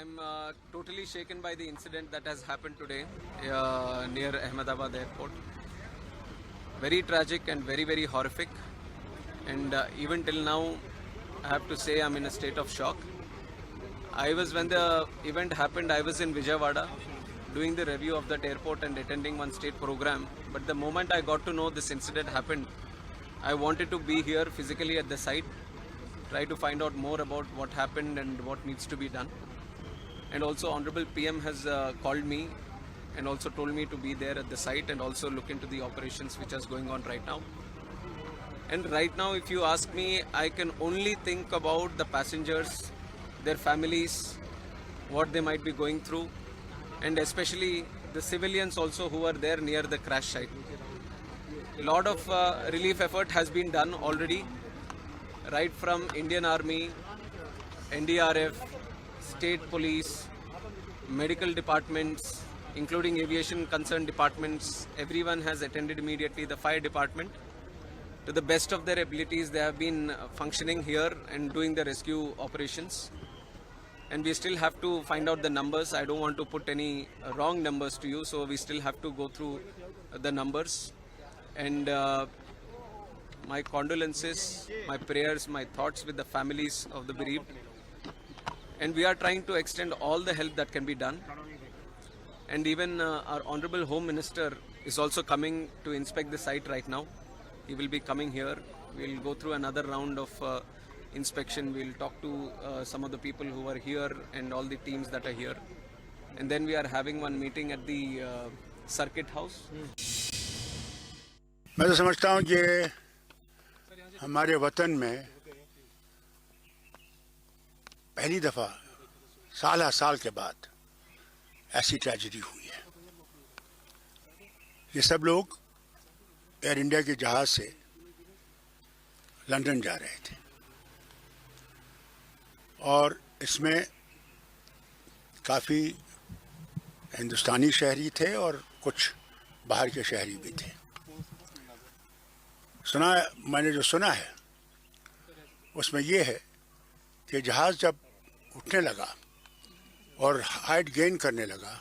I'm totally shaken by the incident that has happened today near Ahmedabad airport. Very tragic and very, very horrific. And even till now, I have to say I'm in a state of shock. When the event happened, I was in Vijayawada doing the review of that airport and attending one state program. But the moment I got to know this incident happened, I wanted to be here physically at the site, try to find out more about what happened and what needs to be done. And also Honorable PM has called me and also told me to be there at the site and also look into the operations which is going on right now. And right now, if you ask me, I can only think about the passengers, their families, what they might be going through, and especially the civilians also who are there near the crash site. A lot of relief effort has been done already, right from Indian Army, NDRF, state police, medical departments, including aviation concerned departments. Everyone has attended immediately. The fire department, to the best of their abilities, they have been functioning here and doing the rescue operations. And we still have to find out the numbers. I don't want to put any wrong numbers to you, so we still have to go through the numbers. And my condolences, my prayers, my thoughts with the families of the bereaved. And we are trying to extend all the help that can be done. And even our Honorable Home Minister is also coming to inspect the site right now. He will be coming here. We'll go through another round of inspection. We'll talk to some of the people who are here and all the teams that are here. And then we are having one meeting at the Circuit House. मैं तो समझता हूँ कि हमारे वतन में पहली दफ़ा साल के बाद ऐसी ट्रेजेडी हुई है। ये सब लोग एयर इंडिया के जहाज़ से लंदन जा रहे थे और इसमें काफ़ी हिंदुस्तानी शहरी थे और कुछ बाहर के शहरी भी थे। मैंने जो सुना है उसमें ये है कि जहाज़ जब उठने लगा और हाइट गेन करने लगा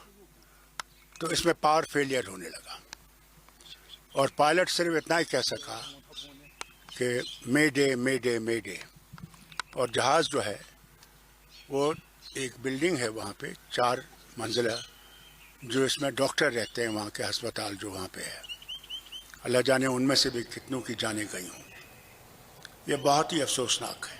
तो इसमें पावर फेलियर होने लगा और पायलट सिर्फ इतना ही कह सका कि मे डे और जहाज़ जो है वो एक बिल्डिंग है वहाँ पे 4 मंजिला जो इसमें डॉक्टर रहते हैं, वहाँ के अस्पताल जो वहाँ पे है, अल्लाह जाने उनमें से भी कितनों की जानें गई हों। ये बहुत ही अफसोसनाक है।